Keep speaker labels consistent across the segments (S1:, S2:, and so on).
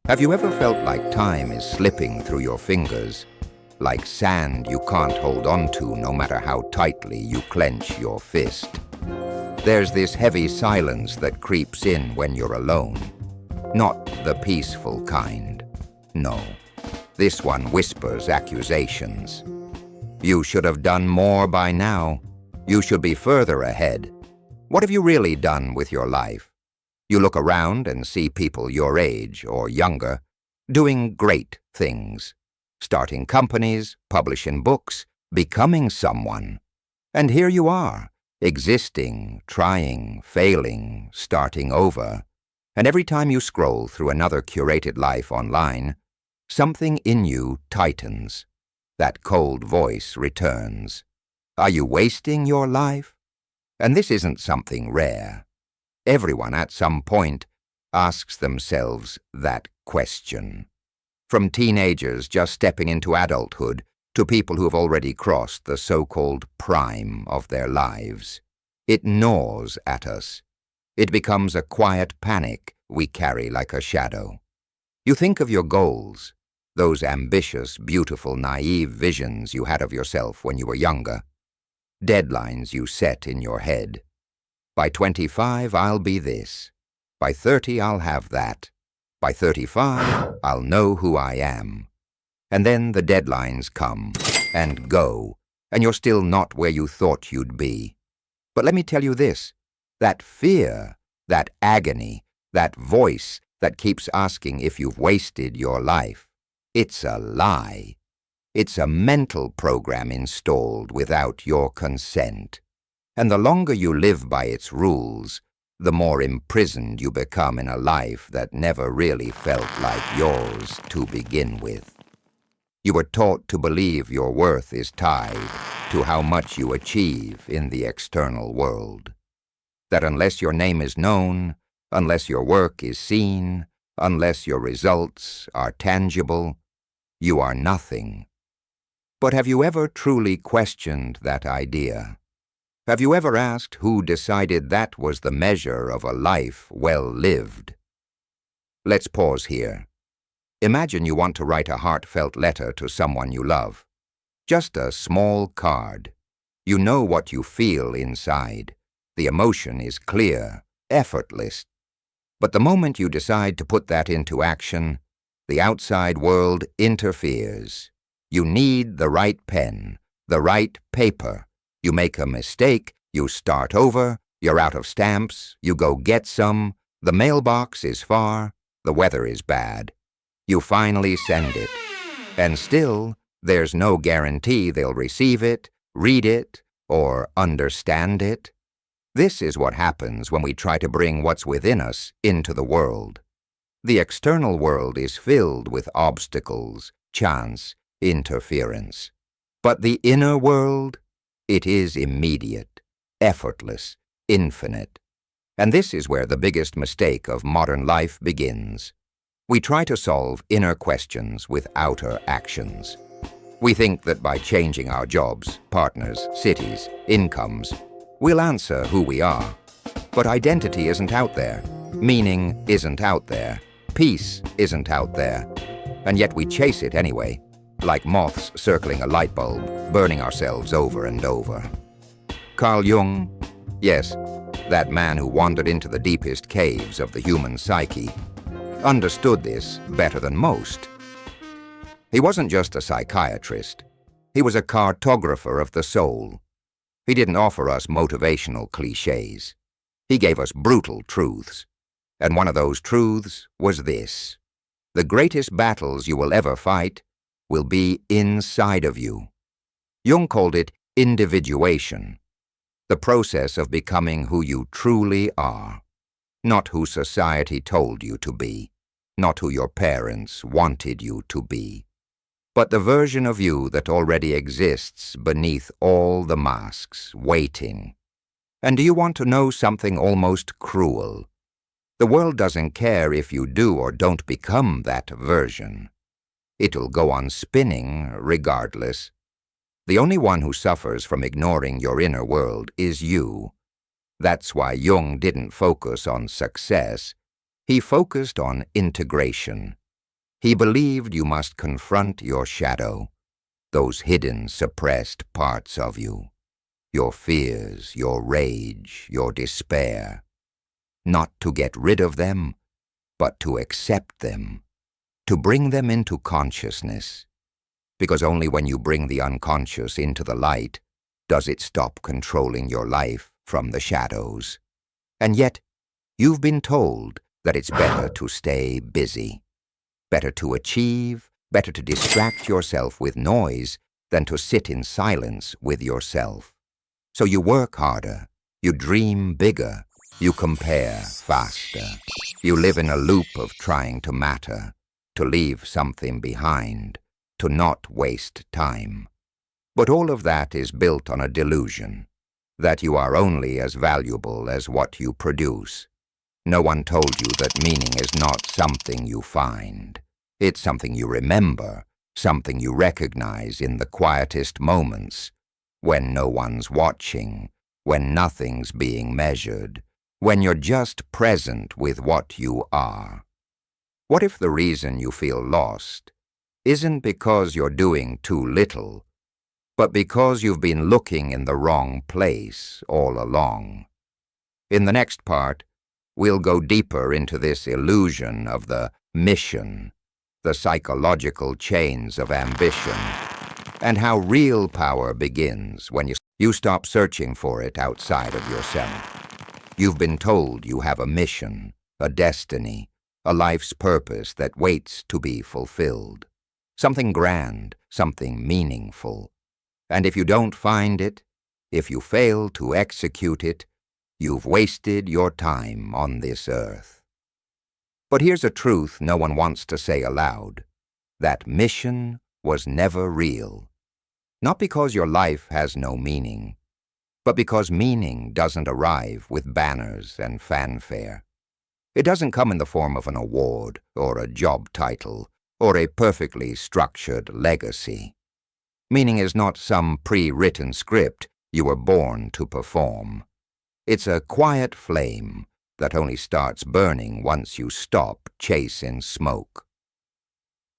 S1: Have you ever felt like time is slipping through your fingers, like sand you can't hold on to no matter how tightly you clench your fist? There's this heavy silence that creeps in when you're alone. Not the peaceful kind. No. This one whispers accusations. You should have done more by now. You should be further ahead. What have you really done with your life? You look around and see people your age or younger doing great things, starting companies, publishing books, becoming someone. And here you are, existing, trying, failing, starting over. And every time you scroll through another curated life online, something in you tightens. That cold voice returns. Are you wasting your life? And this isn't something rare. Everyone at some point asks themselves that question. From teenagers just stepping into adulthood to people who have already crossed the so-called prime of their lives. It gnaws at us. It becomes a quiet panic we carry like a shadow. You think of your goals, those ambitious, beautiful, naive visions you had of yourself when you were younger, deadlines you set in your head. By 25, I'll be this. By 30, I'll have that. By 35, I'll know who I am. And then the deadlines come and go, and you're still not where you thought you'd be. But let me tell you this, that fear, that agony, that voice that keeps asking if you've wasted your life, it's a lie. It's a mental program installed without your consent. And the longer you live by its rules, the more imprisoned you become in a life that never really felt like yours to begin with. You were taught to believe your worth is tied to how much you achieve in the external world. That unless your name is known, unless your work is seen, unless your results are tangible, you are nothing. But have you ever truly questioned that idea? Have you ever asked who decided that was the measure of a life well lived? Let's pause here. Imagine you want to write a heartfelt letter to someone you love. Just a small card. You know what you feel inside. The emotion is clear, effortless. But the moment you decide to put that into action, the outside world interferes. You need the right pen, the right paper. You make a mistake, you start over, you're out of stamps, you go get some, the mailbox is far, the weather is bad. You finally send it. And still, there's no guarantee they'll receive it, read it, or understand it. This is what happens when we try to bring what's within us into the world. The external world is filled with obstacles, chance, interference. But the inner world, it is immediate, effortless, infinite. And this is where the biggest mistake of modern life begins. We try to solve inner questions with outer actions. We think that by changing our jobs, partners, cities, incomes, we'll answer who we are. But identity isn't out there. Meaning isn't out there. Peace isn't out there. And yet we chase it anyway, like moths circling a light bulb, burning ourselves over and over. Carl Jung, yes, that man who wandered into the deepest caves of the human psyche, understood this better than most. He wasn't just a psychiatrist. He was a cartographer of the soul. He didn't offer us motivational cliches. He gave us brutal truths. And one of those truths was this: the greatest battles you will ever fight will be inside of you. Jung called it individuation, the process of becoming who you truly are, not who society told you to be, not who your parents wanted you to be, but the version of you that already exists beneath all the masks, waiting. And do you want to know something almost cruel? The world doesn't care if you do or don't become that version. It'll go on spinning regardless. The only one who suffers from ignoring your inner world is you. That's why Jung didn't focus on success. He focused on integration. He believed you must confront your shadow, those hidden, suppressed parts of you, your fears, your rage, your despair, not to get rid of them, but to accept them, to bring them into consciousness, because only when you bring the unconscious into the light does it stop controlling your life from the shadows. And yet, you've been told that it's better to stay busy, better to achieve, better to distract yourself with noise than to sit in silence with yourself. So you work harder, you dream bigger, you compare faster. You live in a loop of trying to matter, to leave something behind, to not waste time. But all of that is built on a delusion, that you are only as valuable as what you produce. No one told you that meaning is not something you find. It's something you remember, something you recognize in the quietest moments, when no one's watching, when nothing's being measured, when you're just present with what you are. What if the reason you feel lost isn't because you're doing too little, but because you've been looking in the wrong place all along? In the next part, we'll go deeper into this illusion of the mission, the psychological chains of ambition, and how real power begins when you stop searching for it outside of yourself. You've been told you have a mission, a destiny, a life's purpose that waits to be fulfilled. Something grand, something meaningful. And if you don't find it, if you fail to execute it, you've wasted your time on this earth. But here's a truth no one wants to say aloud. That mission was never real. Not because your life has no meaning, but because meaning doesn't arrive with banners and fanfare. It doesn't come in the form of an award or a job title or a perfectly structured legacy. Meaning is not some pre-written script you were born to perform. It's a quiet flame that only starts burning once you stop chasing smoke.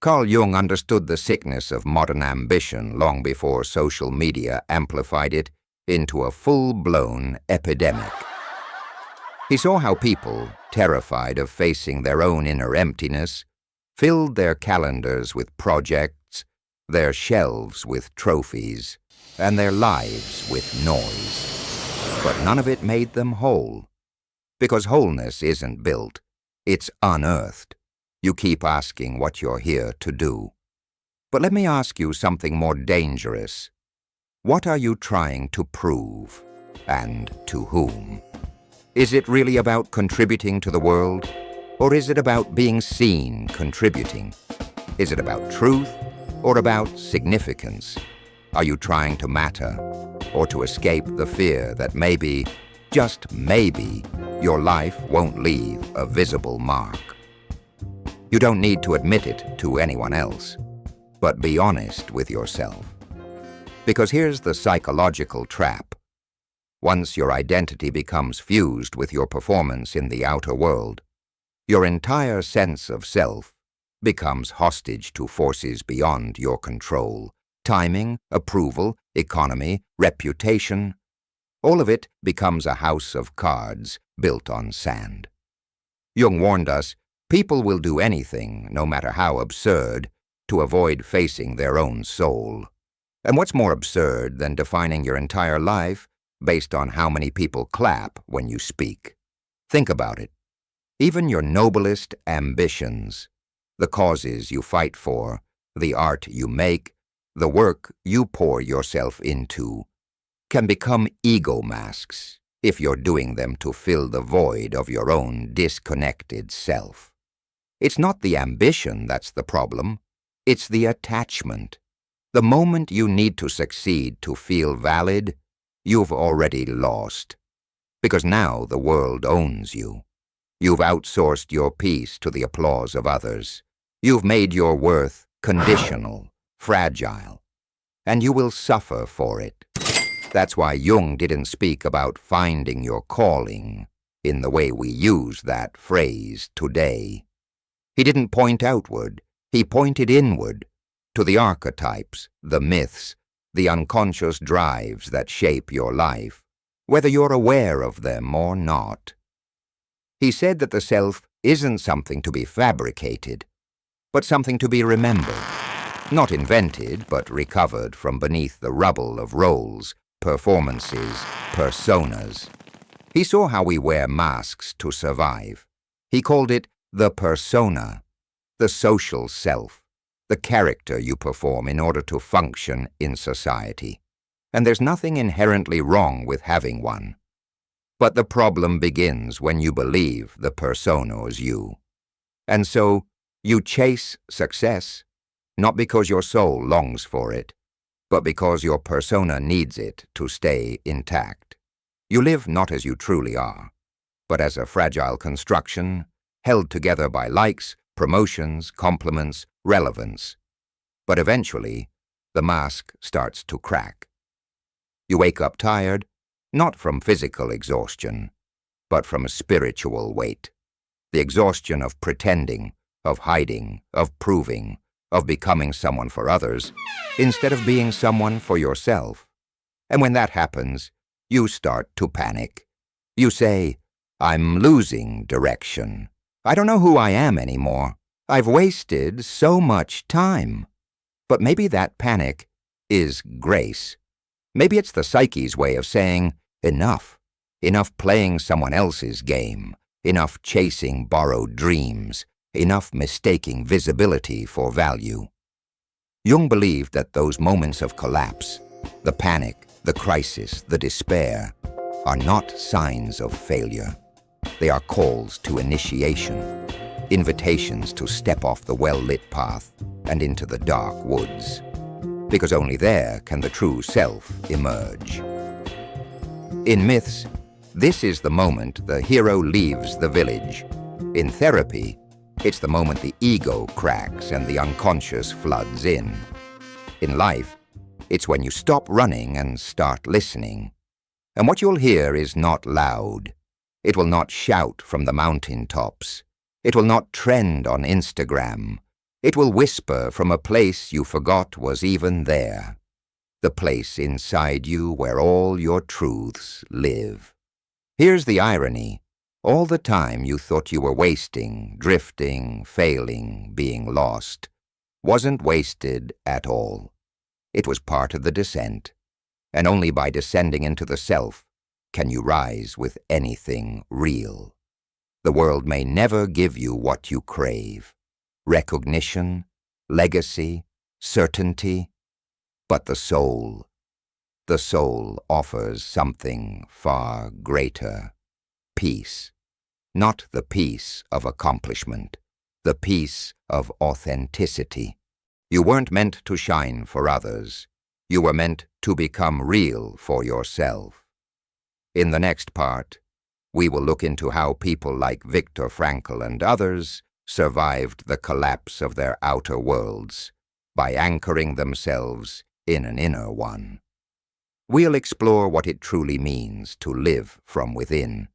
S1: Carl Jung understood the sickness of modern ambition long before social media amplified it into a full-blown epidemic. He saw how people, terrified of facing their own inner emptiness, filled their calendars with projects, their shelves with trophies, and their lives with noise. But none of it made them whole. Because wholeness isn't built, it's unearthed. You keep asking what you're here to do. But let me ask you something more dangerous. What are you trying to prove, and to whom? Is it really about contributing to the world, or is it about being seen contributing? Is it about truth, or about significance? Are you trying to matter, or to escape the fear that maybe, just maybe, your life won't leave a visible mark? You don't need to admit it to anyone else, but be honest with yourself. Because here's the psychological trap. Once your identity becomes fused with your performance in the outer world, your entire sense of self becomes hostage to forces beyond your control. Timing, approval, economy, reputation, all of it becomes a house of cards built on sand. Jung warned us, people will do anything, no matter how absurd, to avoid facing their own soul. And what's more absurd than defining your entire life based on how many people clap when you speak? Think about it. Even your noblest ambitions, the causes you fight for, the art you make, the work you pour yourself into, can become ego masks if you're doing them to fill the void of your own disconnected self. It's not the ambition that's the problem, it's the attachment. The moment you need to succeed to feel valid, you've already lost. Because now the world owns you. You've outsourced your peace to the applause of others. You've made your worth conditional, fragile, and you will suffer for it. That's why Jung didn't speak about finding your calling in the way we use that phrase today. He didn't point outward, He pointed inward, to the archetypes, the myths, the unconscious drives that shape your life, whether you're aware of them or not. He said that the self isn't something to be fabricated, but something to be remembered, not invented, but recovered from beneath the rubble of roles, performances, personas. He saw how we wear masks to survive. He called it the persona, the social self, the character you perform in order to function in society. And there's nothing inherently wrong with having one. But the problem begins when you believe the persona's you. And so, you chase success, not because your soul longs for it, but because your persona needs it to stay intact. You live not as you truly are, but as a fragile construction, held together by likes, promotions, compliments, relevance. But eventually, the mask starts to crack. You wake up tired, not from physical exhaustion, but from a spiritual weight. The exhaustion of pretending, of hiding, of proving, of becoming someone for others, instead of being someone for yourself. And when that happens, you start to panic. You say, I'm losing direction. I don't know who I am anymore. I've wasted so much time. But maybe that panic is grace. Maybe it's the psyche's way of saying, enough. Enough playing someone else's game. Enough chasing borrowed dreams. Enough mistaking visibility for value. Jung believed that those moments of collapse, the panic, the crisis, the despair, are not signs of failure. They are calls to initiation, invitations to step off the well-lit path and into the dark woods, because only there can the true self emerge. In myths, this is the moment the hero leaves the village. In therapy, it's the moment the ego cracks and the unconscious floods in. In life, it's when you stop running and start listening. And what you'll hear is not loud. It will not shout from the mountaintops. It will not trend on Instagram. It will whisper from a place you forgot was even there. The place inside you where all your truths live. Here's the irony. All the time you thought you were wasting, drifting, failing, being lost, wasn't wasted at all. It was part of the descent, and only by descending into the self can you rise with anything real. The world may never give you what you crave, recognition, legacy, certainty, but the soul offers something far greater, peace. Not the peace of accomplishment, the peace of authenticity. You weren't meant to shine for others. You were meant to become real for yourself. In the next part, we will look into how people like Viktor Frankl and others survived the collapse of their outer worlds by anchoring themselves in an inner one. We'll explore what it truly means to live from within,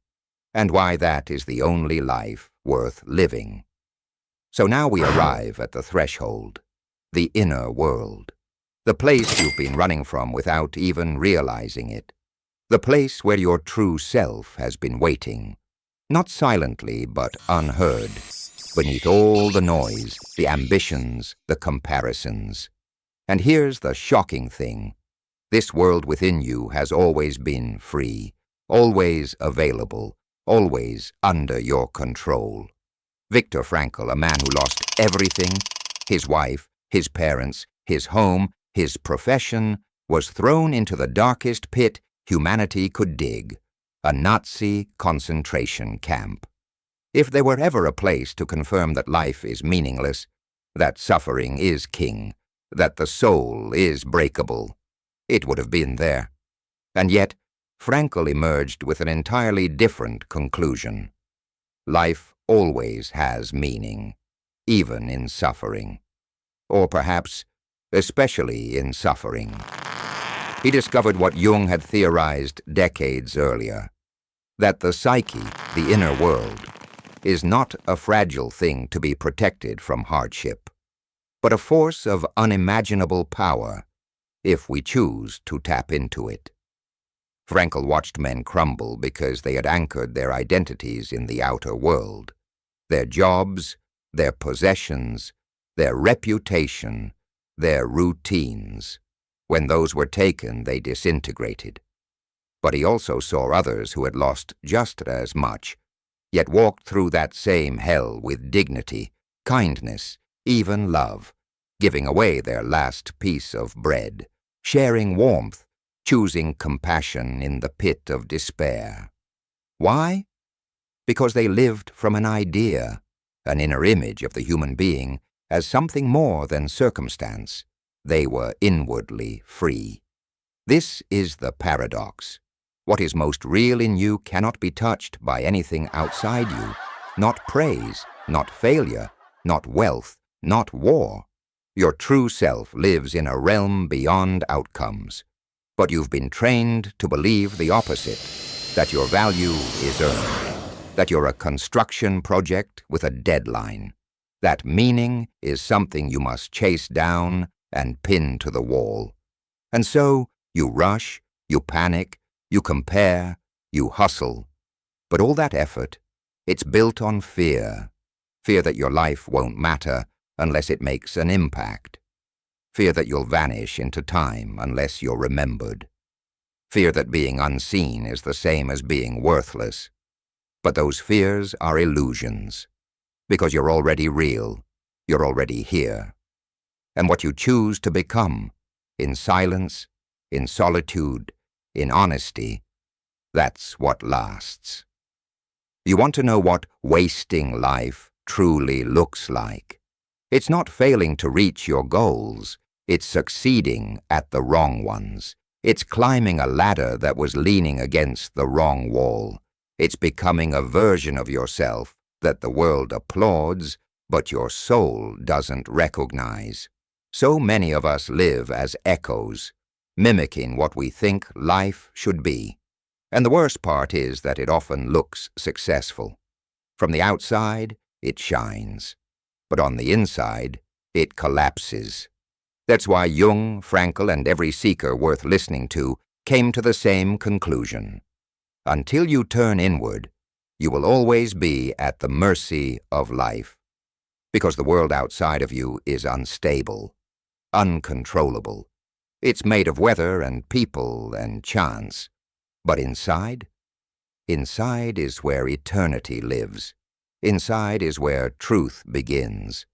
S1: and why that is the only life worth living. So now we arrive at the threshold, the inner world, the place you've been running from without even realizing it, the place where your true self has been waiting, not silently but unheard, beneath all the noise, the ambitions, the comparisons. And here's the shocking thing. This world within you has always been free, always available, always under your control. Viktor Frankl, a man who lost everything, his wife, his parents, his home, his profession, was thrown into the darkest pit humanity could dig, a Nazi concentration camp. If there were ever a place to confirm that life is meaningless, that suffering is king, that the soul is breakable, it would have been there. And yet, Frankl emerged with an entirely different conclusion. Life always has meaning, even in suffering. Or perhaps, especially in suffering. He discovered what Jung had theorized decades earlier, that the psyche, the inner world, is not a fragile thing to be protected from hardship. but a force of unimaginable power if we choose to tap into it. Frankl watched men crumble because they had anchored their identities in the outer world, their jobs, their possessions, their reputation, their routines. When those were taken, they disintegrated. But he also saw others who had lost just as much, yet walked through that same hell with dignity, kindness, even love, giving away their last piece of bread, sharing warmth, choosing compassion in the pit of despair. Why? Because they lived from an idea, an inner image of the human being as something more than circumstance. They were inwardly free. This is the paradox. What is most real in you cannot be touched by anything outside you, not praise, not failure, not wealth, not war. Your true self lives in a realm beyond outcomes. But you've been trained to believe the opposite, that your value is earned, that you're a construction project with a deadline, that meaning is something you must chase down and pin to the wall. And so you rush, you panic, you compare, you hustle. But all that effort, it's built on fear. Fear that your life won't matter unless it makes an impact. Fear that you'll vanish into time unless you're remembered. Fear that being unseen is the same as being worthless. But those fears are illusions, because you're already real, you're already here. And what you choose to become, in silence, in solitude, in honesty, that's what lasts. You want to know what wasting life truly looks like? It's not failing to reach your goals. It's succeeding at the wrong ones. It's climbing a ladder that was leaning against the wrong wall. It's becoming a version of yourself that the world applauds, but your soul doesn't recognize. So many of us live as echoes, mimicking what we think life should be. And the worst part is that it often looks successful. From the outside, it shines. But on the inside, it collapses. That's why Jung, Frankl, and every seeker worth listening to came to the same conclusion. Until you turn inward, you will always be at the mercy of life, because the world outside of you is unstable, uncontrollable. It's made of weather and people and chance. But inside? Inside is where eternity lives. Inside is where truth begins.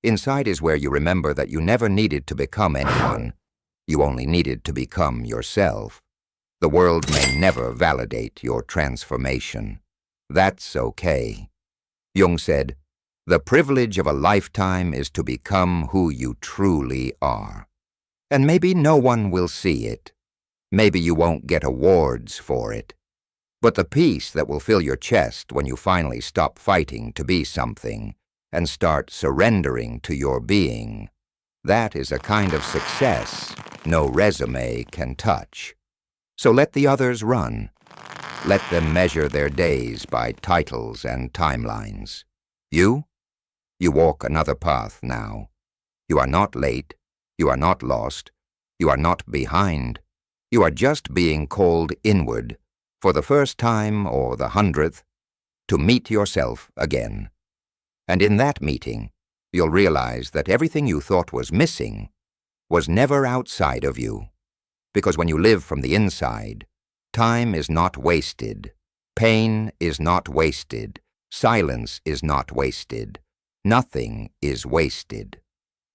S1: Inside is where you remember that you never needed to become anyone. You only needed to become yourself. The world may never validate your transformation. That's okay. Jung said, "The privilege of a lifetime is to become who you truly are." And maybe no one will see it. Maybe you won't get awards for it. But the peace that will fill your chest when you finally stop fighting to be something and start surrendering to your being, that is a kind of success no resume can touch. So let the others run. Let them measure their days by titles and timelines. You walk another path now. You are not late. You are not lost. You are not behind. You are just being called inward, for the first time or the 100th, to meet yourself again. And in that meeting, you'll realize that everything you thought was missing was never outside of you. Because when you live from the inside, time is not wasted, pain is not wasted, silence is not wasted, nothing is wasted.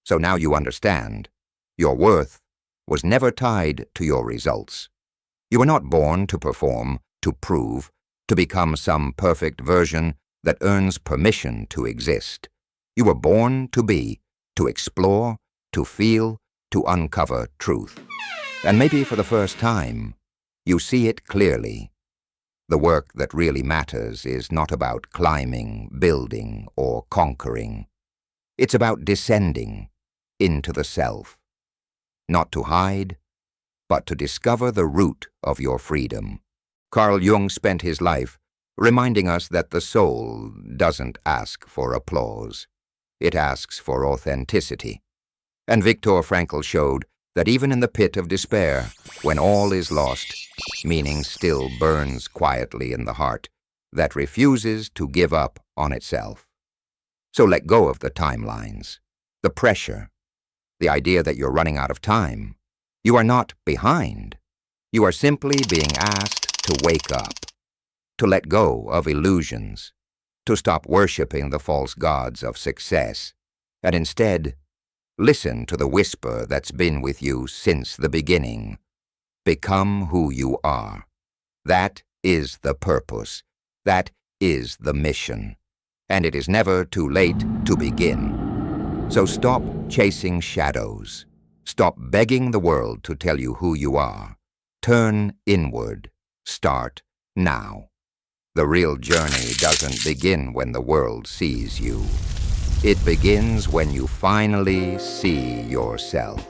S1: So now you understand, your worth was never tied to your results. You were not born to perform, to prove, to become some perfect version that earns permission to exist. You were born to be, to explore, to feel, to uncover truth. And maybe for the first time, you see it clearly. The work that really matters is not about climbing, building, or conquering. It's about descending into the self. Not to hide, but to discover the root of your freedom. Carl Jung spent his life reminding us that the soul doesn't ask for applause. It asks for authenticity. And Viktor Frankl showed that even in the pit of despair, when all is lost, meaning still burns quietly in the heart that refuses to give up on itself. So let go of the timelines, the pressure, the idea that you're running out of time. You are not behind. You are simply being asked to wake up, to let go of illusions, to stop worshiping the false gods of success, and instead listen to the whisper that's been with you since the beginning. Become who you are. That is the purpose. That is the mission. And it is never too late to begin. So stop chasing shadows. Stop begging the world to tell you who you are. Turn inward. Start now. The real journey doesn't begin when the world sees you. It begins when you finally see yourself.